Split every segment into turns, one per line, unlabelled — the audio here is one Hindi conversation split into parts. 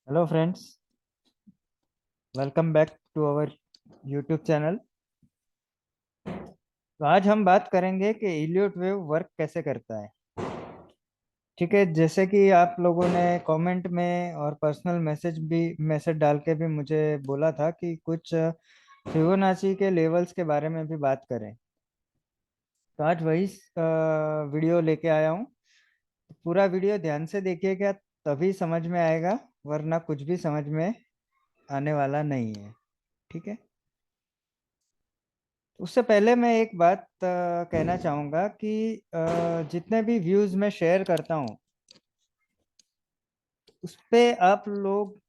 Hello friends, welcome back to our YouTube channel. तो आज हम बात करेंगे कि इलियट वेव वर्क कैसे करता है। ठीक है, जैसे कि आप लोगों ने कमेंट में और पर्सनल मैसेज डाल के भी मुझे बोला था कि कुछ फिबोनाची के लेवल्स के बारे में भी बात करें। तो आज वही वीडियो लेके आया हूँ। पूरा वीडियो ध्यान से देखिएगा, तभी समझ में आएगा, वरना कुछ भी समझ में आने वाला नहीं है। ठीक है। उससे पहले मैं एक बात कहना चाहूँगा कि जितने भी व्यूज़ मैं शेयर करता हूँ उस पे आप लोग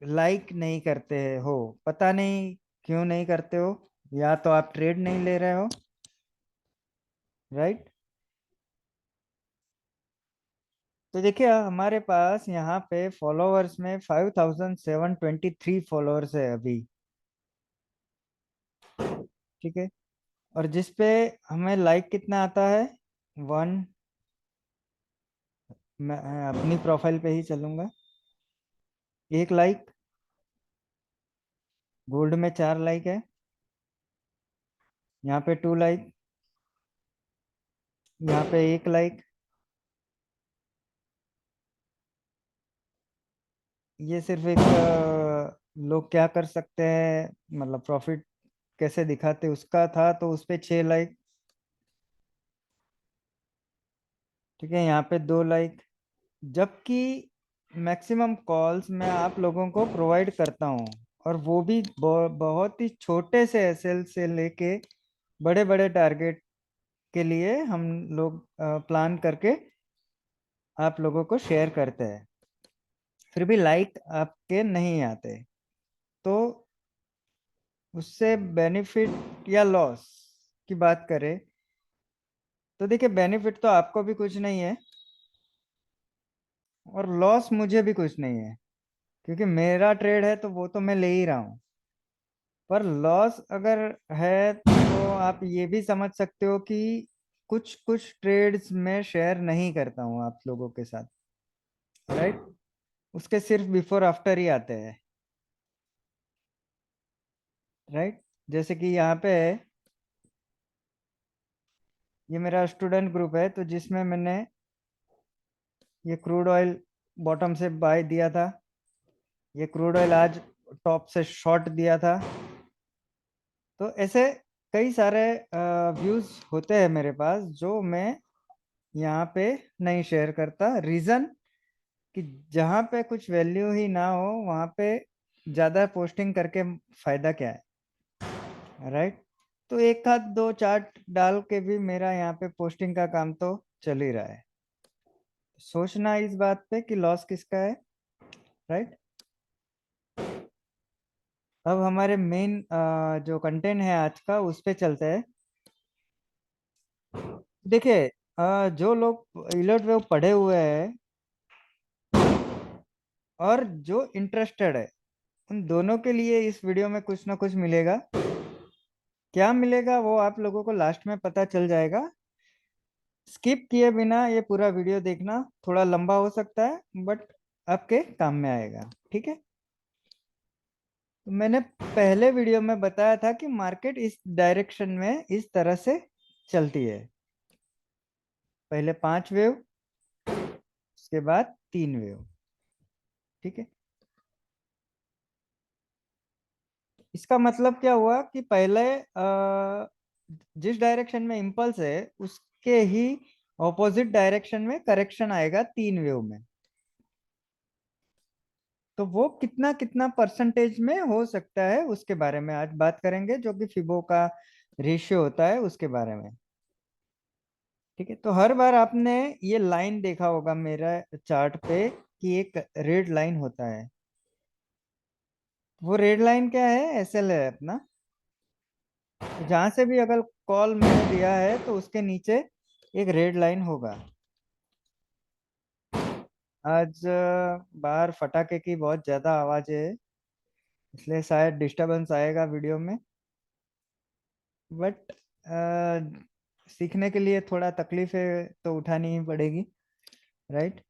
लाइक नहीं करते हो। पता नहीं क्यों नहीं करते हो। या तो आप ट्रेड नहीं ले रहे हो, राइट। तो देखिए, हमारे पास यहाँ पे फॉलोअर्स में 5723 फॉलोअर्स है अभी। ठीक है। और जिस पे हमें लाइक कितना आता है, वन। मैं अपनी प्रोफाइल पे ही चलूंगा। एक लाइक। गोल्ड में 4 लाइक है। यहाँ पे 2 लाइक। यहाँ पे 1 लाइक। ये सिर्फ एक लोग क्या कर सकते हैं, मतलब प्रॉफिट कैसे दिखाते उसका था, तो उस पे 6 लाइक। ठीक है, यहाँ पे 2 लाइक। जबकि मैक्सिमम कॉल्स मैं आप लोगों को प्रोवाइड करता हूँ, और वो भी बहुत ही छोटे से एसएल से लेके बड़े बड़े टारगेट के लिए हम लोग प्लान करके आप लोगों को शेयर करते हैं। फिर भी लाइक आपके नहीं आते। तो उससे बेनिफिट या लॉस की बात करें, तो देखिए, बेनिफिट तो आपको भी कुछ नहीं है और लॉस मुझे भी कुछ नहीं है, क्योंकि मेरा ट्रेड है तो वो तो मैं ले ही रहा हूँ। पर लॉस अगर है तो आप ये भी समझ सकते हो कि कुछ कुछ ट्रेड्स में शेयर नहीं करता हूँ आप लोगों के साथ, राइट। उसके सिर्फ बिफोर आफ्टर ही आते हैं, राइट। जैसे कि यहाँ पे ये मेरा स्टूडेंट ग्रुप है, तो जिसमें मैंने ये क्रूड ऑयल बॉटम से बाय दिया था। ये क्रूड ऑयल आज टॉप से शॉर्ट दिया था। तो ऐसे कई सारे व्यूज होते हैं मेरे पास, जो मैं यहाँ पे नहीं शेयर करता। रीजन कि जहाँ पे कुछ वैल्यू ही ना हो वहाँ पे ज़्यादा पोस्टिंग करके फायदा क्या है, राइट। तो एक आध दो चार्ट डाल के भी मेरा यहाँ पे पोस्टिंग का काम तो चल ही रहा है। सोचना इस बात पे कि लॉस किसका है, राइट। अब हमारे मेन जो कंटेंट है आज का, उस पे चलते हैं। देखिए, जो लोग इलर्ट वेव पढ़े हुए हैं और जो इंटरेस्टेड है, उन दोनों के लिए इस वीडियो में कुछ ना कुछ मिलेगा। क्या मिलेगा वो आप लोगों को लास्ट में पता चल जाएगा। स्किप किए बिना ये पूरा वीडियो देखना। थोड़ा लंबा हो सकता है, बट आपके काम में आएगा। ठीक है। तो मैंने पहले वीडियो में बताया था कि मार्केट इस डायरेक्शन में इस तरह से चलती है। पहले 5 वेव, उसके बाद 3 वेव। ठीक है। इसका मतलब क्या हुआ कि पहले जिस डायरेक्शन में इम्पल्स है उसके ही ऑपोजिट डायरेक्शन में करेक्शन आएगा 3 वेव में। तो वो कितना कितना परसेंटेज में हो सकता है उसके बारे में आज बात करेंगे, जो कि फिबो का रेशियो होता है उसके बारे में। ठीक है। तो हर बार आपने ये लाइन देखा होगा मेरा चार्ट पे कि एक रेड लाइन होता है। वो रेड लाइन क्या है? एसएल है अपना। तो जहां से भी अगर कॉल मैंने दिया है तो उसके नीचे एक रेड लाइन होगा। आज बाहर फटाके की बहुत ज्यादा आवाज है, इसलिए शायद डिस्टरबेंस आएगा वीडियो में। बट सीखने के लिए थोड़ा तकलीफें तो उठानी ही पड़ेगी, राइट।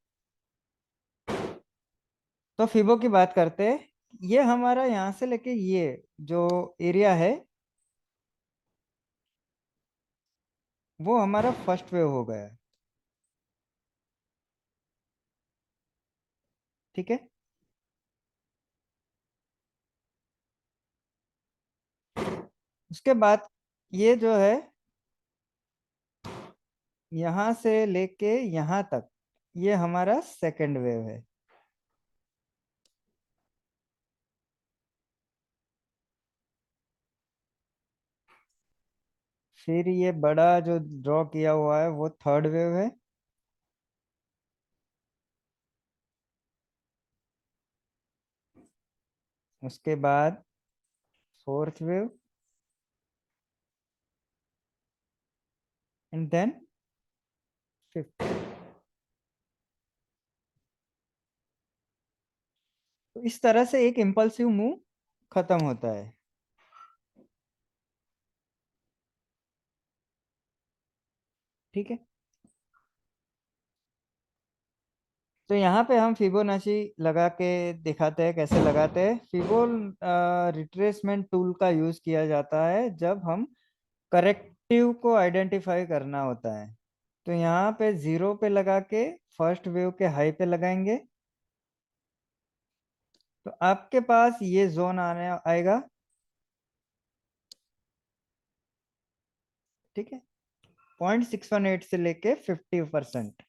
तो फिबो की बात करते हैं। ये हमारा यहाँ से लेके ये जो एरिया है वो हमारा फर्स्ट वेव हो गया। ठीक है। उसके बाद ये जो है यहाँ से लेके यहाँ तक ये हमारा सेकंड वेव है। फिर ये बड़ा जो ड्रॉ किया हुआ है वो थर्ड वेव है। उसके बाद fourth wave and then fifth. तो इस तरह से एक इम्पल्सिव मूव खत्म होता है। ठीक है। तो यहाँ पे हम फिबोनाची लगा के दिखाते हैं कैसे लगाते हैं। फिबो रिट्रेसमेंट टूल का यूज किया जाता है जब हम करेक्टिव को आइडेंटिफाई करना होता है। तो यहाँ पे जीरो पे लगा के फर्स्ट वेव के हाई पे लगाएंगे तो आपके पास ये जोन आने आएगा। ठीक है। 0.618 से लेके 50%।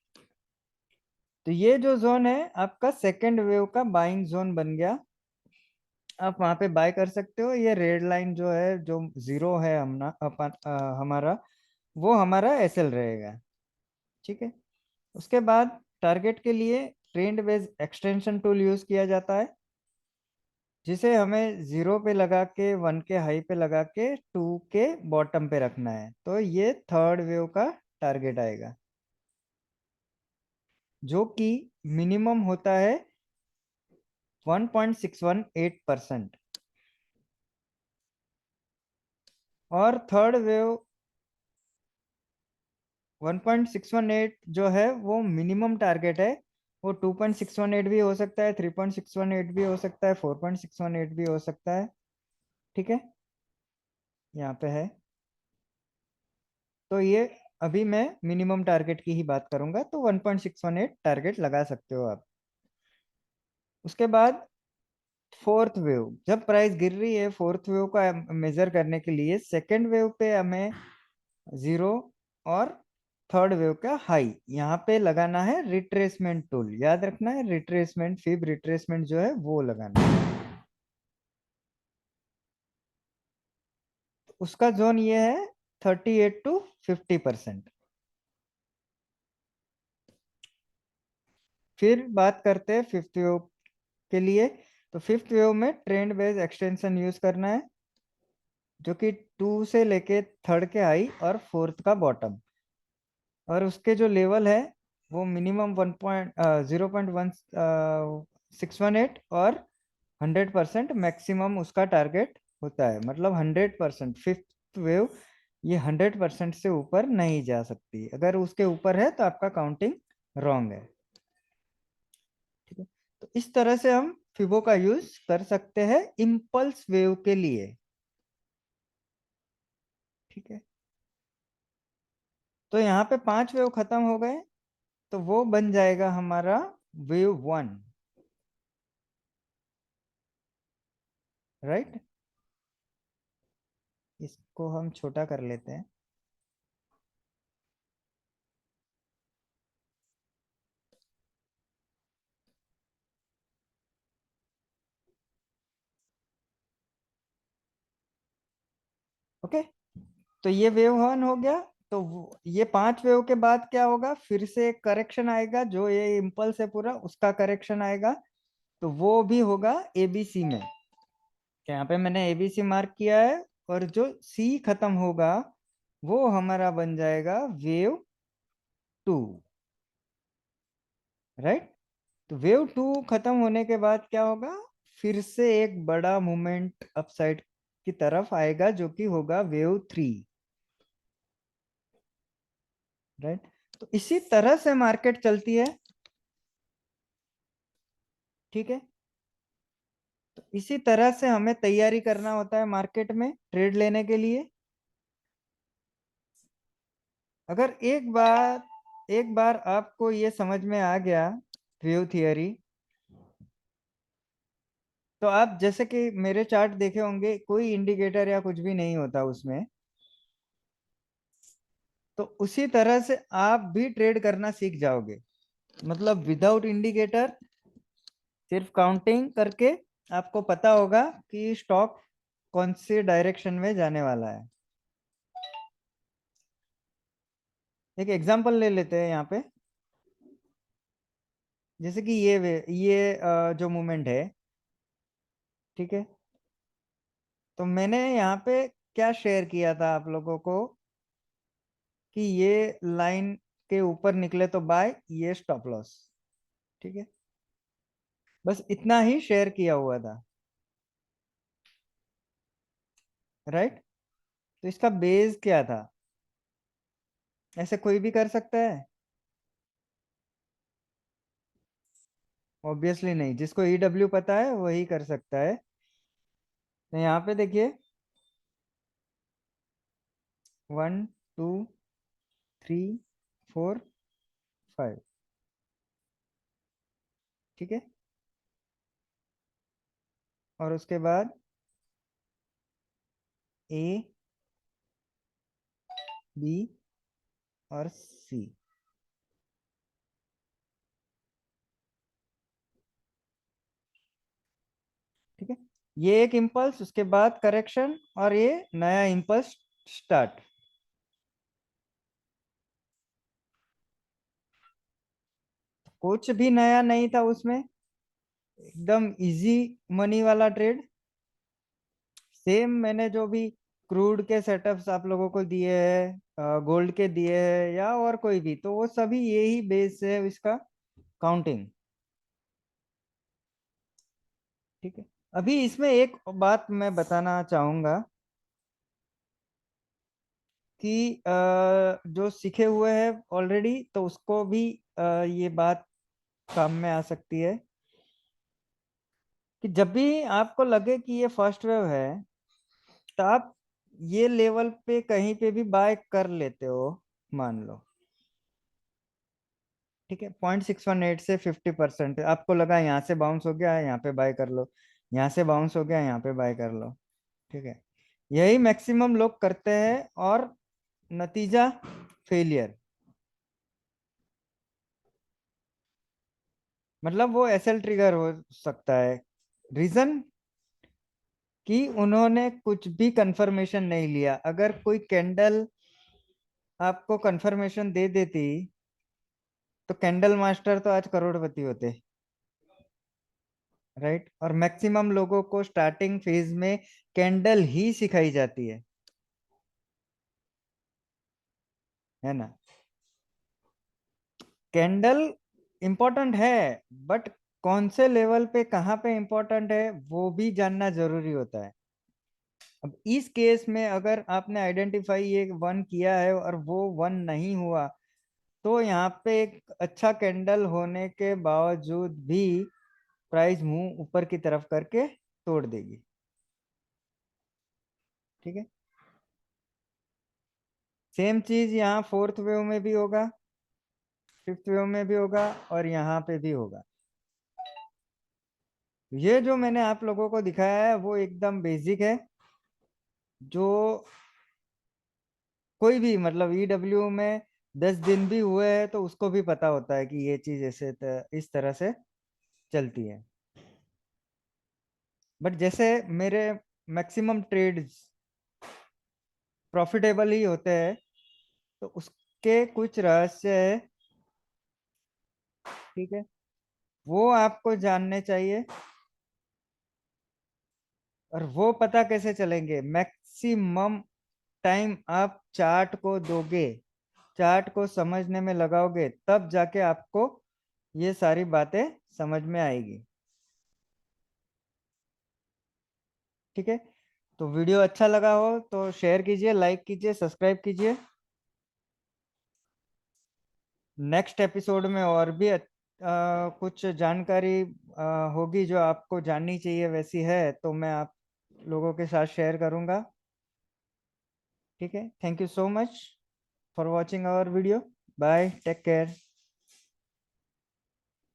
तो ये जो जोन है आपका सेकेंड वेव का बाइंग जोन बन गया। आप वहां पे बाय कर सकते हो। ये रेड लाइन जो है जो जीरो है हमारा वो हमारा एसएल रहेगा। ठीक है। उसके बाद टारगेट के लिए trend based extension tool use किया जाता है जिसे हमें जीरो पे लगा के वन के हाई पे लगा के टू के बॉटम पे रखना है। तो ये थर्ड वेव का टारगेट आएगा जो कि मिनिमम होता है 1.618%। और थर्ड वेव 1.618 जो है वो मिनिमम टारगेट है। वो 2.618 भी हो सकता है, 3.618 भी हो सकता है, 4.618 भी हो सकता है। ठीक है। यहाँ पे है। तो ये अभी मैं मिनिमम टारगेट की ही बात करूंगा तो 1.618 टारगेट लगा सकते हो आप। उसके बाद फोर्थ वेव जब प्राइस गिर रही है फोर्थ वेव का मेजर करने के लिए सेकेंड वेव पे हमें जीरो और थर्ड वेव का हाई यहाँ पे लगाना है। रिट्रेसमेंट टूल याद रखना है। रिट्रेसमेंट फिब रिट्रेसमेंट जो है वो लगाना है। उसका जोन ये है 38 to 50%। फिर बात करते हैं फिफ्थ वेव के लिए। तो फिफ्थ वेव में ट्रेंड बेस्ड एक्सटेंशन यूज करना है जो कि टू से लेके थर्ड के हाई और फोर्थ का बॉटम। और उसके जो लेवल है वो मिनिमम 0.618 और 100% मैक्सिमम उसका टारगेट होता है। मतलब 100% फिफ्थ वेव ये 100% से ऊपर नहीं जा सकती। अगर उसके ऊपर है तो आपका काउंटिंग रॉन्ग है। ठीक है। तो इस तरह से हम फिबो का यूज कर सकते हैं इम्पल्स वेव के लिए। ठीक है। तो यहाँ पे 5 वेव खत्म हो गए तो वो बन जाएगा हमारा वेव वन। राइट। इसको हम छोटा कर लेते हैं। ओके। तो ये वेव वन हो गया। तो ये 5 वेव के बाद क्या होगा फिर से एक करेक्शन आएगा जो ये इम्पल्स है पूरा उसका करेक्शन आएगा। तो वो भी होगा एबीसी में। यहाँ पे मैंने एबीसी मार्क किया है। और जो सी खत्म होगा वो हमारा बन जाएगा वेव टू। राइट। तो वेव टू खत्म होने के बाद क्या होगा फिर से एक बड़ा मूवमेंट अपसाइड की तरफ आएगा जो कि होगा वेव थ्री। राइट। तो इसी तरह से मार्केट चलती है। ठीक है। तो इसी तरह से हमें तैयारी करना होता है मार्केट में ट्रेड लेने के लिए। अगर एक बार आपको ये समझ में आ गया व्यू थियरी, तो आप जैसे कि मेरे चार्ट देखे होंगे, कोई इंडिकेटर या कुछ भी नहीं होता उसमें। तो उसी तरह से आप भी ट्रेड करना सीख जाओगे, मतलब विदाउट इंडिकेटर, सिर्फ काउंटिंग करके आपको पता होगा कि स्टॉक कौन सी डायरेक्शन में जाने वाला है। एक एग्जांपल ले लेते हैं यहाँ पे, जैसे कि ये जो मूवमेंट है, ठीक है। तो मैंने यहाँ पे क्या शेयर किया था आप लोगों को कि ये लाइन के ऊपर निकले तो बाय, ये स्टॉप लॉस, ठीक है। बस इतना ही शेयर किया हुआ था, राइट। तो इसका बेस क्या था? ऐसे कोई भी कर सकता है? ऑब्वियसली नहीं, जिसको ईडब्ल्यू पता है वही कर सकता है। तो यहाँ पे देखिए, 1 2 3 4 5, ठीक है। और उसके बाद ए, बी और सी, ठीक है। ये एक इम्पल्स, उसके बाद करेक्शन, और ये नया इम्पल्स स्टार्ट। कुछ भी नया नहीं था उसमें, एकदम इजी मनी वाला ट्रेड। सेम मैंने जो भी क्रूड के सेटअप्स आप लोगों को दिए हैं, गोल्ड के दिए हैं, या और कोई भी, तो वो सभी यही बेस है इसका, काउंटिंग, ठीक है। अभी इसमें एक बात मैं बताना चाहूंगा कि जो सीखे हुए हैं ऑलरेडी, तो उसको भी ये बात काम में आ सकती है कि जब भी आपको लगे कि ये फर्स्ट वेव है, तो आप ये लेवल पे कहीं पे भी बाय कर लेते हो, मान लो, ठीक है। 0.618 से 50%, आपको लगा यहाँ से बाउंस हो गया है, यहाँ पे बाय कर लो, यहाँ से बाउंस हो गया, यहाँ पे बाय कर लो, ठीक है। यही मैक्सिमम लोग करते हैं, और नतीजा फेलियर, मतलब वो एसएल ट्रिगर हो सकता है। रीजन कि उन्होंने कुछ भी कंफर्मेशन नहीं लिया। अगर कोई कैंडल आपको कंफर्मेशन दे देती, तो कैंडल मास्टर तो आज करोड़पति होते, राइट। और मैक्सिमम लोगों को स्टार्टिंग फेज में कैंडल ही सिखाई जाती है ना। कैंडल इंपॉर्टेंट है, बट कौन से लेवल पे कहाँ पे इंपॉर्टेंट है वो भी जानना जरूरी होता है। अब इस केस में अगर आपने आइडेंटिफाई ये वन किया है और वो वन नहीं हुआ, तो यहाँ पे एक अच्छा कैंडल होने के बावजूद भी प्राइस मुंह ऊपर की तरफ करके तोड़ देगी, ठीक है। सेम चीज यहाँ फोर्थ वेव में भी होगा, फिफ्थ वेव में भी होगा, और यहाँ पे भी होगा। ये जो मैंने आप लोगों को दिखाया है वो एकदम बेसिक है, जो कोई भी, मतलब ईडब्ल्यू में 10 दिन भी हुए हैं तो उसको भी पता होता है कि ये चीज ऐसे इस तरह से चलती है। बट जैसे मेरे मैक्सिमम ट्रेड्स प्रॉफिटेबल ही होते हैं, तो उसके कुछ रहस्य है, ठीक है, वो आपको जानने चाहिए। और वो पता कैसे चलेंगे? मैक्सिमम टाइम आप चार्ट को दोगे, चार्ट को समझने में लगाओगे, तब जाके आपको ये सारी बातें समझ में आएगी, ठीक है। तो वीडियो अच्छा लगा हो तो शेयर कीजिए, लाइक कीजिए, सब्सक्राइब कीजिए। नेक्स्ट एपिसोड में और भी कुछ जानकारी होगी जो आपको जाननी चाहिए वैसी है तो मैं आप लोगों के साथ शेयर करूंगा। ठीक है, thank you so much for watching our video. Bye, take care.